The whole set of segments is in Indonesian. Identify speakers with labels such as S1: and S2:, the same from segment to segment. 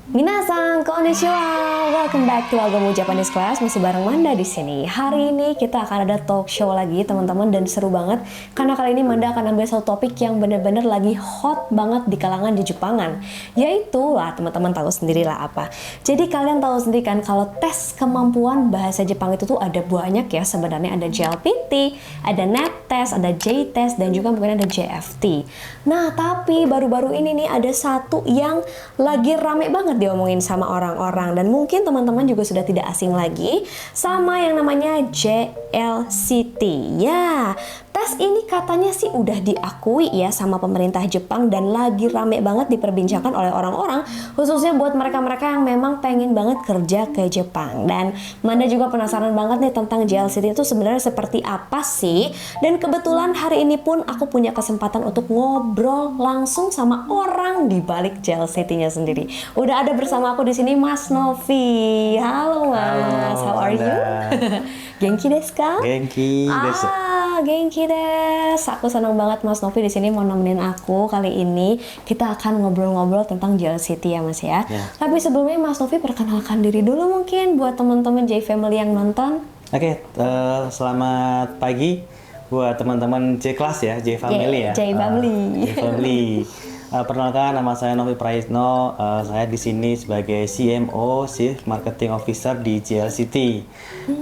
S1: Minasan, konnichiwa. Welcome back to Agamu Japanese Class. Masih bareng Manda di sini. Hari ini kita akan ada talk show lagi, teman-teman, dan seru banget karena kali ini Manda akan ambil satu topik yang benar-benar lagi hot banget di kalangan di Jepangan. Yaitu lah, teman-teman tahu sendirilah apa. Jadi kalian tahu sendiri kan kalau tes kemampuan bahasa Jepang itu tuh ada banyak ya. Sebenarnya ada JLPT, ada NET test, ada J test, dan juga mungkin ada JFT. Nah, tapi baru-baru ini nih ada satu yang lagi rame banget diomongin sama orang-orang, dan mungkin teman-teman juga sudah tidak asing lagi sama yang namanya JLCT. Ya, tes ini katanya sih udah diakui ya sama pemerintah Jepang dan lagi rame banget diperbincangkan oleh orang-orang, khususnya buat mereka-mereka yang memang pengen banget kerja ke Jepang. Dan Manda juga penasaran banget nih tentang JLCT itu sebenarnya seperti apa sih. Dan kebetulan hari ini pun aku punya kesempatan untuk ngobrol langsung sama orang di balik JLCT-nya sendiri. Udah ada bersama aku di sini Mas Novi. Halo Mas, how are you? Genki desu ka?
S2: Genki desu.
S1: Genki desu. Aku senang banget Mas Novi di sini mau nemenin aku. Kali ini kita akan ngobrol-ngobrol tentang JLCT ya Mas ya. Tapi sebelumnya Mas Novi perkenalkan diri dulu mungkin buat teman-teman J Family yang nonton.
S2: Oke, selamat pagi buat teman-teman J Class ya, J Family ya.
S1: J Family.
S2: J Family. Perkenalkan, nama saya Novi Praitno. Saya di sini sebagai CMO, Chief Marketing Officer di JLCT.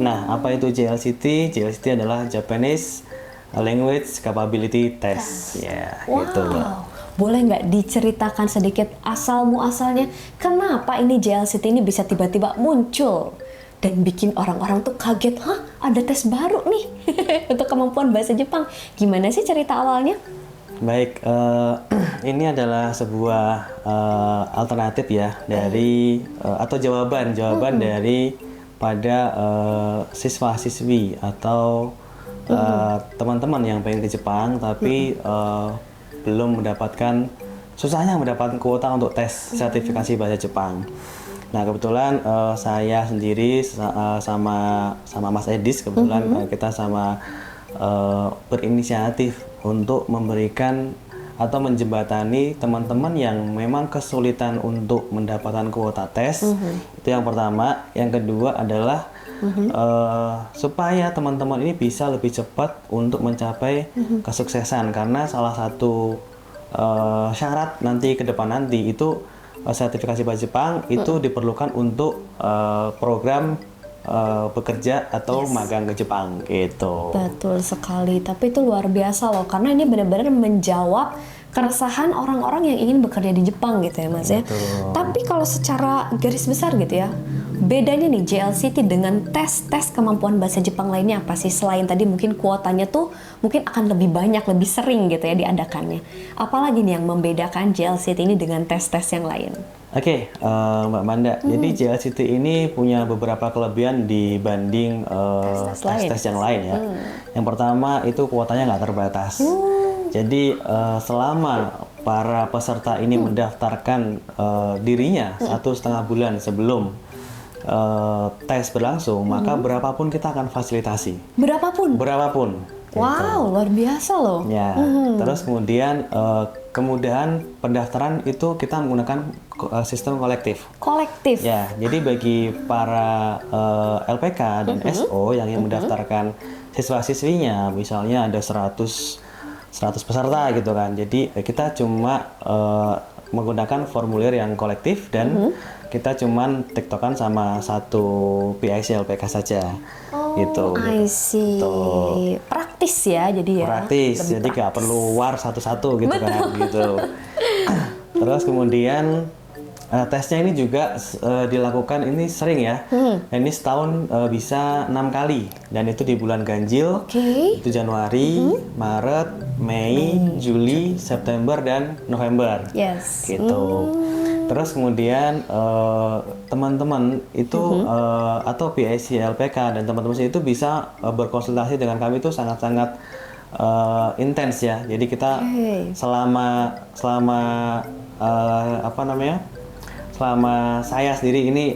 S2: Nah, apa itu JLCT? JLCT adalah Japanese Language Capability Test. Ya,
S1: wow.
S2: Gitu.
S1: Boleh nggak diceritakan sedikit asal muasalnya kenapa ini JLCT ini bisa tiba-tiba muncul dan bikin orang-orang tuh kaget, hah ada tes baru nih untuk kemampuan bahasa Jepang. Gimana sih cerita awalnya?
S2: Baik, ini adalah sebuah alternatif ya dari atau jawaban dari pada siswa-siswi atau teman-teman yang pengen ke Jepang tapi belum mendapatkan, susahnya mendapatkan kuota untuk tes sertifikasi bahasa Jepang. Nah, kebetulan saya sendiri sama Mas Edis kebetulan kita sama berinisiatif untuk memberikan atau menjembatani teman-teman yang memang kesulitan untuk mendapatkan kuota tes. Itu yang pertama. Yang kedua adalah supaya teman-teman ini bisa lebih cepat untuk mencapai kesuksesan, karena salah satu syarat nanti ke depan nanti itu sertifikasi bahasa Jepang itu diperlukan untuk program bekerja atau magang ke Jepang gitu.
S1: Betul sekali, tapi itu luar biasa loh karena ini benar-benar menjawab keresahan orang-orang yang ingin bekerja di Jepang gitu ya Mas ya. Tapi kalau secara garis besar gitu ya, bedanya nih JLCT dengan tes-tes kemampuan bahasa Jepang lainnya apa sih? Selain tadi mungkin kuotanya tuh mungkin akan lebih banyak, lebih sering gitu ya diadakannya. Apalagi nih yang membedakan JLCT ini dengan tes-tes yang lain?
S2: Oke, Mbak Manda. Jadi JLCT ini punya beberapa kelebihan dibanding tes-tes yang lain ya. Yang pertama itu kuotanya nggak terbatas. Jadi selama para peserta ini mendaftarkan dirinya 1,5 bulan sebelum tes berlangsung, maka berapapun kita akan fasilitasi.
S1: Berapapun?
S2: Berapapun.
S1: Wow, luar biasa loh.
S2: Ya, terus kemudian kemudahan pendaftaran itu kita menggunakan sistem kolektif.
S1: Kolektif?
S2: Ya, jadi bagi para LPK dan SO yang mendaftarkan siswa-siswinya, misalnya ada 100 peserta gitu kan. Jadi kita cuma menggunakan formulir yang kolektif dan kita cuman tiktokan sama satu PIC LPK saja. Gitu.
S1: I see.
S2: Gitu.
S1: Praktis ya jadi ya.
S2: Praktis, jadi nggak perlu war satu-satu gitu kan gitu. Terus kemudian tesnya ini juga dilakukan ini sering ya. Ini setahun bisa 6 kali dan itu di bulan ganjil. Itu Januari, Maret, Mei, Juli, September dan November.
S1: Yes.
S2: Gitu. Terus kemudian teman-teman itu atau PIC LPK dan teman-teman itu bisa berkonsultasi dengan kami itu sangat-sangat intens ya. Jadi kita selama apa namanya? Selama saya sendiri ini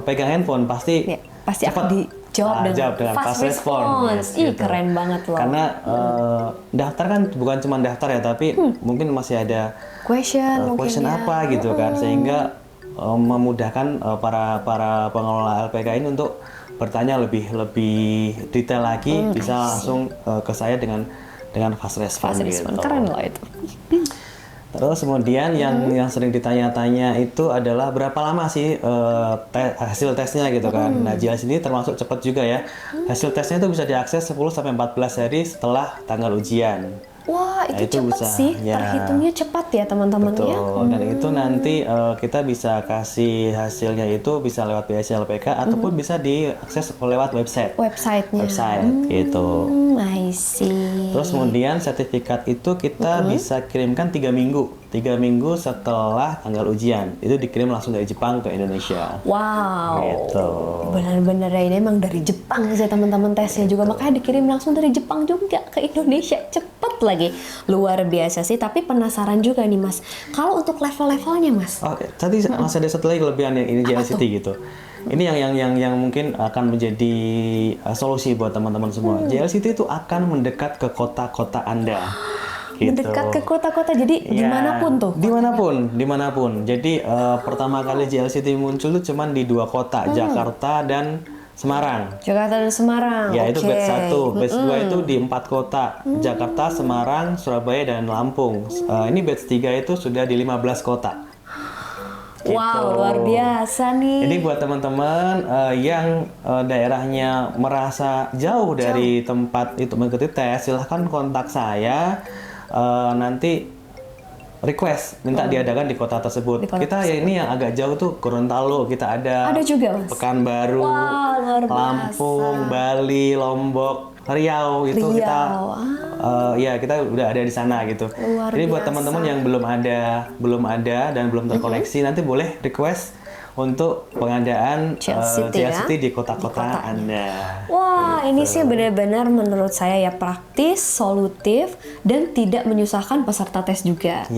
S2: pegang handphone pasti
S1: akan dijawab dengan
S2: fast response.
S1: Ih, gitu. Keren banget loh.
S2: Karena daftar kan bukan cuma daftar ya, tapi mungkin masih ada question apa gitu kan, sehingga memudahkan para pengelola LPK ini untuk bertanya lebih detail lagi, bisa langsung ke saya dengan fast response gitu.
S1: Keren loh itu.
S2: Terus kemudian yang sering ditanya-tanya itu adalah berapa lama sih hasil tesnya gitu kan. Nah, JLC ini termasuk cepat juga ya. Hasil tesnya itu bisa diakses 10 sampai 14 hari setelah tanggal ujian.
S1: Wah,
S2: Nah,
S1: itu cepat
S2: bisa,
S1: sih.
S2: ya.
S1: Terhitungnya cepat ya teman-teman ya.
S2: Betul. Dan itu nanti kita bisa kasih hasilnya itu bisa lewat BSC LPK ataupun bisa diakses lewat website.
S1: Websitenya.
S2: Gitu.
S1: I see.
S2: Terus kemudian sertifikat itu kita bisa kirimkan 3 minggu. 3 minggu setelah tanggal ujian. Itu dikirim langsung dari Jepang ke Indonesia.
S1: Wow.
S2: Gitu.
S1: Benar-benar ya, ini emang dari Jepang sih teman-teman tesnya juga. Makanya dikirim langsung dari Jepang juga ke Indonesia. Cepet lagi. Luar biasa sih. Tapi penasaran juga nih Mas. Kalau untuk level-levelnya Mas.
S2: Oke, tadi masih ada satu lagi kelebihan yang ini JLCT gitu. Ini yang mungkin akan menjadi solusi buat teman-teman semua. JLCT itu akan mendekat ke kota-kota Anda. Gitu.
S1: Mendekat ke kota-kota, jadi dimanapun tuh?
S2: Dimanapun. Jadi pertama kali JLCT muncul itu cuman di 2 kota, Jakarta dan Semarang.
S1: Jakarta dan Semarang.
S2: Ya, itu batch 1. Batch 2 itu di 4 kota, Jakarta, Semarang, Surabaya, dan Lampung. Ini batch 3 itu sudah di 15 kota.
S1: Wow, luar biasa nih.
S2: Jadi buat teman-teman yang daerahnya merasa jauh dari tempat itu mengikuti tes, silahkan kontak saya. Nanti request minta diadakan di kota tersebut. Kita ya ini yang agak jauh tuh Gorontalo, kita ada
S1: juga Mas.
S2: Pekanbaru, Lampung, Bali, Lombok, Riau itu kita kita udah ada di sana gitu. Jadi buat teman-teman yang belum ada dan belum terkoneksi, nanti boleh request untuk pengadaan JLCT di kota-kota Anda.
S1: Wah, ini sih benar-benar menurut saya ya praktis, solutif, dan tidak menyusahkan peserta tes juga.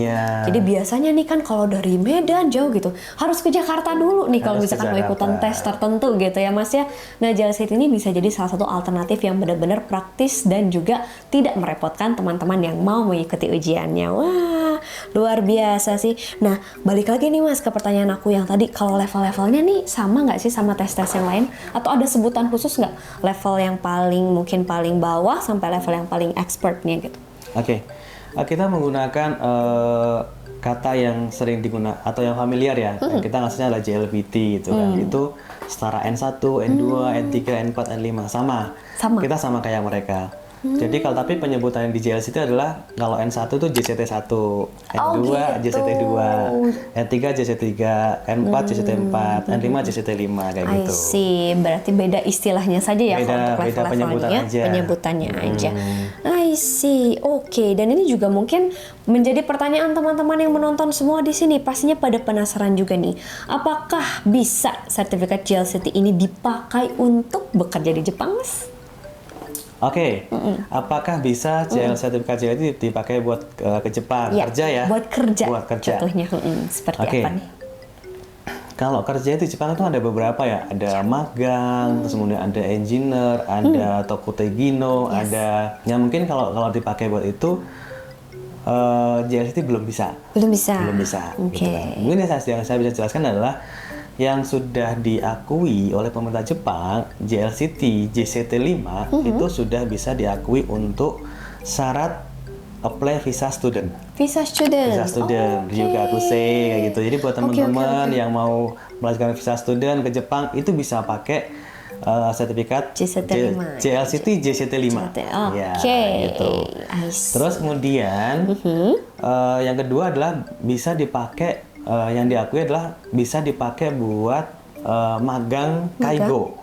S1: Jadi biasanya nih kan kalau dari Medan jauh gitu, harus ke Jakarta dulu nih kalau misalkan mau ikutan tes tertentu gitu ya Mas ya. Nah, JLCT ini bisa jadi salah satu alternatif yang benar-benar praktis dan juga tidak merepotkan teman-teman yang mau mengikuti ujiannya. Wah, luar biasa sih. Nah, balik lagi nih Mas ke pertanyaan aku yang tadi, kalau level-levelnya nih sama nggak sih sama tes-tes yang lain? Atau ada sebutan khusus nggak? Level yang mungkin paling bawah sampai level yang paling expertnya gitu?
S2: Oke. Kita menggunakan kata yang sering digunakan atau yang familiar ya. Kita ngasihnya adalah JLPT gitu kan. Itu setara N1, N2, N3, N4, N5 sama. Kita sama kayak mereka. Jadi kalau tapi penyebutan di JLC itu adalah kalau N1 itu JCT1, N2 JCT2, N3 JCT3, N4 JCT4, N5 JCT5 kayak gitu.
S1: I see. Berarti beda istilahnya saja ya kalau untuk level-levelnya, penyebutannya aja. I see. Oke, dan ini juga mungkin menjadi pertanyaan teman-teman yang menonton semua di sini. Pastinya pada penasaran juga nih. Apakah bisa sertifikat JLCT ini dipakai untuk bekerja di Jepang, Mas?
S2: Oke, apakah bisa sertifikat JLCT dipakai buat ke Jepang kerja ya?
S1: Buat kerja. Contohnya seperti apa nih?
S2: Kalau kerja di Jepang itu ada beberapa ya, ada magang, terus kemudian ada engineer, ada tokutegino, ada. Ya mungkin kalau dipakai buat itu JLCT belum bisa. Belum bisa.
S1: Oke.
S2: Gitu kan. Mungkin yang saya bisa jelaskan adalah yang sudah diakui oleh pemerintah Jepang, JLCT JCT5 itu sudah bisa diakui untuk syarat apply visa student. Visa student, Ryugakusei kayak gitu. Jadi buat teman-teman yang mau melanjutkan visa student ke Jepang itu bisa pakai sertifikat JLCT JCT5. Gitu. Terus kemudian yang kedua adalah bisa dipakai yang diakui adalah bisa dipakai buat magang kaigo.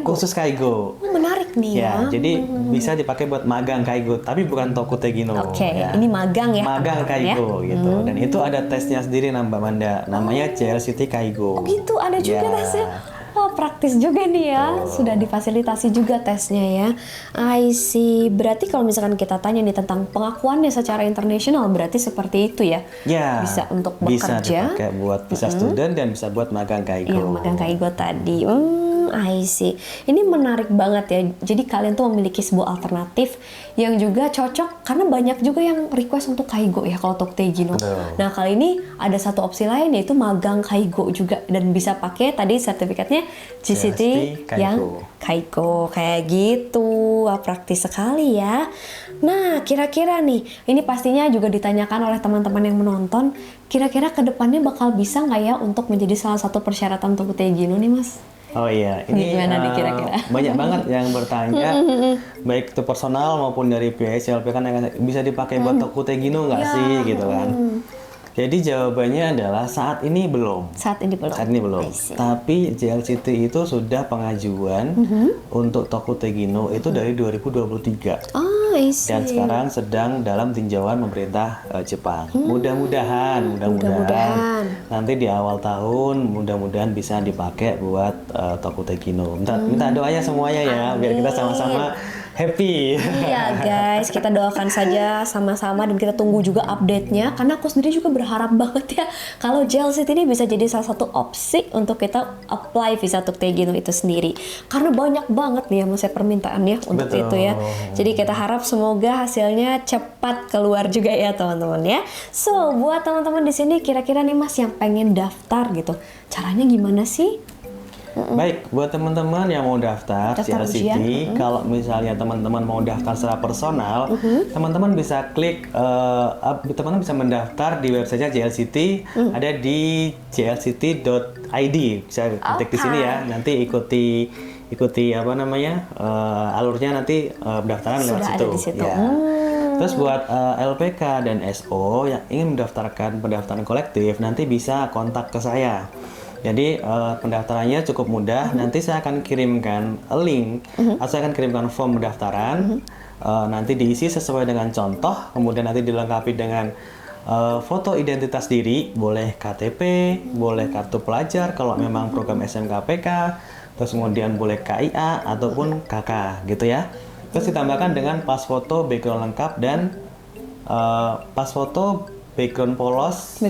S2: Khusus kaigo.
S1: Menarik nih ya.
S2: Jadi bisa dipakai buat magang kaigo, tapi bukan tokutegino.
S1: Ini magang ya.
S2: Magang kaigo gitu. Dan itu ada tesnya sendiri Mbak Manda. Namanya JLCT Kaigo.
S1: Oh gitu, ada juga tesnya. Oh, praktis juga nih ya. Sudah difasilitasi juga tesnya ya. I see. Berarti kalau misalkan kita tanya nih tentang pengakuannya secara internasional, berarti seperti itu ya? Bisa untuk bekerja.
S2: Bisa dipakai buat visa student dan bisa buat magang kaigo.
S1: Yang magang kaigo tadi. I see. Ini menarik banget ya. Jadi kalian tuh memiliki sebuah alternatif yang juga cocok karena banyak juga yang request untuk Kaigo ya kalau Tokyo Gino. Nah, kali ini ada satu opsi lain yaitu magang Kaigo juga dan bisa pakai tadi sertifikatnya GCT yang Kaigo kayak gitu. Wah, praktis sekali ya. Nah, kira-kira nih, ini pastinya juga ditanyakan oleh teman-teman yang menonton, kira-kira kedepannya bakal bisa nggak ya untuk menjadi salah satu persyaratan untuk Gino nih, Mas?
S2: Oh iya, ini
S1: gimana nih kira-kira?
S2: Banyak banget yang bertanya, baik itu personal maupun dari PSLP kan yang bisa dipakai buat Tokyo Gino nggak sih, gitu kan? Jadi jawabannya adalah saat ini belum.
S1: Saat ini belum.
S2: Saat ini belum. Tapi JLCT itu sudah pengajuan untuk Tokyo Gino itu dari 2023.
S1: Oh, I see.
S2: Dan sekarang sedang dalam tinjauan pemerintah Jepang. Mudah-mudahan nanti di awal tahun mudah-mudahan bisa dipakai buat Tokyo Gino. Minta doanya semuanya ya, biar kita sama-sama happy.
S1: Iya guys, kita doakan saja sama-sama dan kita tunggu juga update-nya karena aku sendiri juga berharap banget ya kalau JLCT ini bisa jadi salah satu opsi untuk kita apply visa Tokyo Gino itu sendiri karena banyak banget nih ya maksudnya permintaannya untuk itu ya. Jadi kita harap semoga hasilnya cepat keluar juga ya teman-teman ya. So, buat teman-teman di sini kira-kira nih Mas yang pengen daftar gitu, caranya gimana sih?
S2: Baik, buat teman-teman yang mau daftar JLCT, kalau misalnya teman-teman mau daftar secara personal, teman-teman bisa klik, teman-teman bisa mendaftar di websitenya JLCT, ada di jlct.id, bisa ketik di sini ya, nanti ikuti apa namanya alurnya nanti pendaftaran lewat situ. Ya. Terus buat LPK dan SO yang ingin mendaftarkan pendaftaran kolektif, nanti bisa kontak ke saya. Jadi pendaftarannya cukup mudah. Nanti saya akan kirimkan link atau saya akan kirimkan form pendaftaran. Nanti diisi sesuai dengan contoh, kemudian nanti dilengkapi dengan foto identitas diri, boleh KTP, boleh kartu pelajar kalau memang program SMKPK, terus kemudian boleh KIA ataupun KK gitu ya. Terus ditambahkan dengan pas foto background lengkap dan pas foto background polos,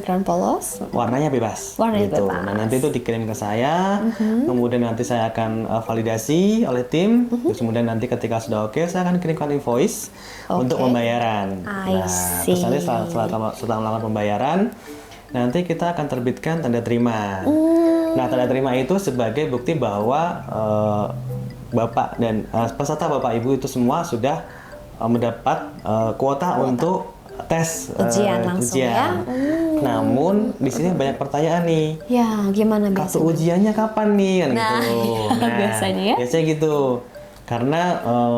S2: warnanya bebas. Gitu. Nah, nanti itu dikirim ke saya, kemudian nanti saya akan validasi oleh tim, terus kemudian nanti ketika sudah oke, saya akan kirimkan invoice untuk pembayaran. Nah, terus nanti setelah melakukan pembayaran, nanti kita akan terbitkan tanda terima. Nah, tanda terima itu sebagai bukti bahwa Bapak dan peserta Bapak Ibu itu semua sudah mendapat kuota untuk tes
S1: ujian langsung ya.
S2: Namun di sini banyak pertanyaan nih.
S1: Ya, gimana biasanya?
S2: Kartu ujiannya kapan nih kan gitu. Nah,
S1: biasanya ya.
S2: Biasanya gitu. Karena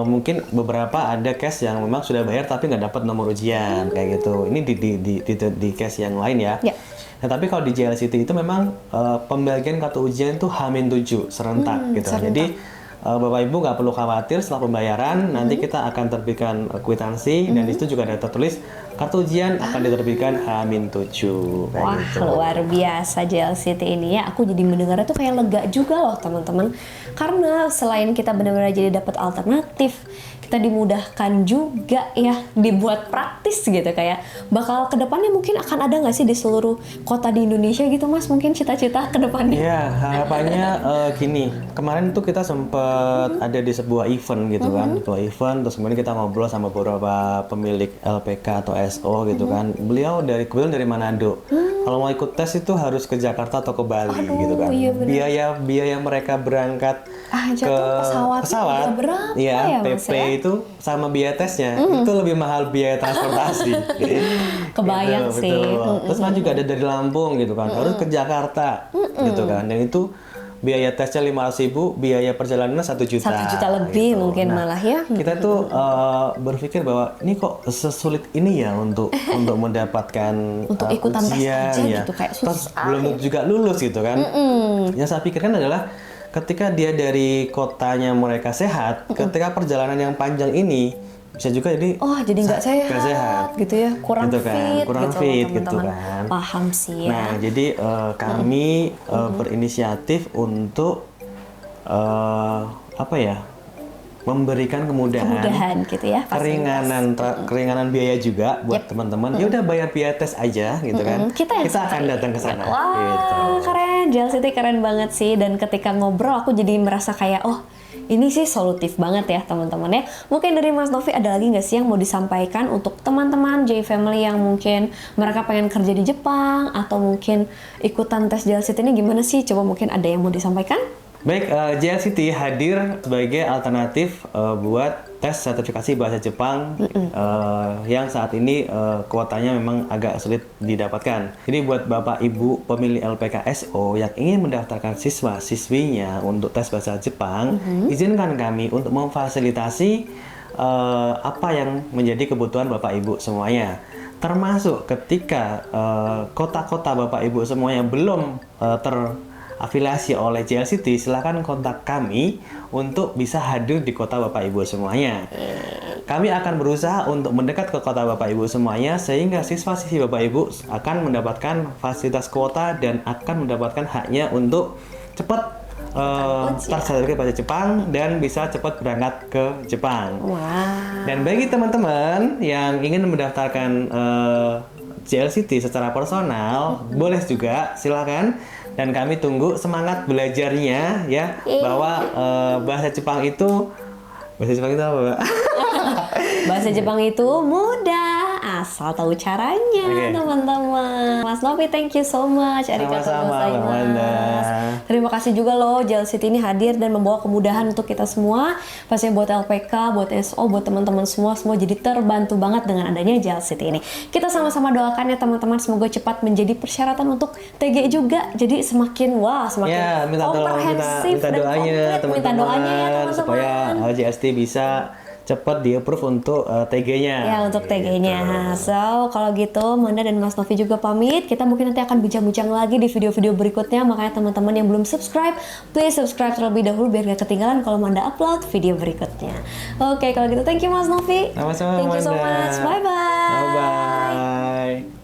S2: mungkin beberapa ada case yang memang sudah bayar tapi nggak dapat nomor ujian kayak gitu. Ini di case yang lain ya. Nah, tapi kalau di JLCT itu memang pembagian kartu ujian itu H-7 serentak gitu. Jadi Bapak Ibu nggak perlu khawatir setelah pembayaran nanti kita akan terbitkan kwitansi dan di situ juga ada tertulis kartu ujian akan diterbitkan H-7.
S1: Wah, gitu. Luar biasa JLCT ini ya. Aku jadi mendengarnya tuh kayak lega juga loh teman-teman. Karena selain kita benar-benar jadi dapat alternatif, kita dimudahkan juga ya, dibuat praktis gitu kayak bakal kedepannya mungkin akan ada nggak sih di seluruh kota di Indonesia gitu Mas, mungkin cita-cita kedepannya?
S2: Ya, harapannya gini, kemarin tuh kita sempat ada di sebuah event gitu kan, sebuah event, terus kemudian kita ngobrol sama beberapa pemilik LPK atau SO gitu kan, beliau kebetulan dari Manado. Kalau mau ikut tes itu harus ke Jakarta atau ke Bali gitu kan. Iya, biaya mereka berangkat ke pesawat ya, PP itu sama biaya tesnya itu lebih mahal biaya transportasi.
S1: Kebayang
S2: gitu,
S1: sih.
S2: Terus kan juga ada dari Lampung gitu kan, harus ke Jakarta gitu kan, dan itu biaya tesnya 500.000, biaya perjalanannya 1 juta.
S1: 1 juta lebih gitu. Mungkin malah ya.
S2: Kita tuh berpikir bahwa ini kok sesulit ini ya untuk mendapatkan
S1: untuk ikutan
S2: ujian,
S1: tes aja
S2: ya.
S1: gitu kayak susah.
S2: Terus belum juga lulus gitu kan. Yang saya pikirkan adalah ketika dia dari kotanya mereka sehat, ketika perjalanan yang panjang ini bisa juga jadi
S1: nggak sehat gitu ya, kurang
S2: gitu kan,
S1: fit
S2: gitu kan.
S1: Paham sih ya.
S2: Nah, jadi kami berinisiatif untuk memberikan kemudahan
S1: gitu ya,
S2: keringanan biaya juga buat teman-teman. Ya udah bayar biaya tes aja gitu kan. Kita akan datang ke sana.
S1: Wah,
S2: gitu.
S1: keren. JLCT keren banget sih, dan ketika ngobrol aku jadi merasa kayak ini sih solutif banget ya teman-teman ya. Mungkin dari Mas Novi ada lagi nggak sih yang mau disampaikan untuk teman-teman J Family yang mungkin mereka pengen kerja di Jepang atau mungkin ikutan tes JLCT ini gimana sih? Coba mungkin ada yang mau disampaikan?
S2: Baik, JLCT hadir sebagai alternatif buat tes sertifikasi bahasa Jepang yang saat ini kuotanya memang agak sulit didapatkan. Jadi buat Bapak Ibu pemilih LPKSO yang ingin mendaftarkan siswa-siswinya untuk tes bahasa Jepang, izinkan kami untuk memfasilitasi apa yang menjadi kebutuhan Bapak Ibu semuanya. Termasuk ketika kota-kota Bapak Ibu semuanya belum afiliasi oleh JLCT, silahkan kontak kami untuk bisa hadir di kota Bapak Ibu semuanya. Kami akan berusaha untuk mendekat ke kota Bapak Ibu semuanya sehingga siswa-siswi Bapak Ibu akan mendapatkan fasilitas kuota dan akan mendapatkan haknya untuk cepat tersertifikat bahasa Jepang dan bisa cepat berangkat ke Jepang. Dan bagi teman-teman yang ingin mendaftarkan JLCT secara personal, boleh juga, silakan. Dan kami tunggu semangat belajarnya ya, bahwa bahasa Jepang itu apa?
S1: Bahasa Jepang itu mudah, asal tahu caranya, teman-teman. Mas Novi, thank you so much.
S2: Sama-sama, Amanda.
S1: Terima kasih juga loh JLCT ini hadir dan membawa kemudahan untuk kita semua. Pastinya buat LPK, buat SO, buat teman-teman semua jadi terbantu banget dengan adanya JLCT ini. Kita sama-sama doakan ya teman-teman, semoga cepat menjadi persyaratan untuk TG juga. Jadi semakin komprehensif
S2: minta doanya teman-teman.
S1: Minta doanya ya teman-teman
S2: supaya JLCT bisa cepat di-approve untuk TG-nya.
S1: Ya, untuk TG-nya. So, kalau gitu Manda dan Mas Novi juga pamit. Kita mungkin nanti akan bincang-bincang lagi di video-video berikutnya. Makanya teman-teman yang belum subscribe, please subscribe terlebih dahulu biar gak ketinggalan kalau Manda upload video berikutnya. Oke, kalau gitu thank you Mas Novi.
S2: Sama-sama,
S1: Thank you so
S2: Manda.
S1: much. Bye-bye.
S2: Bye-bye.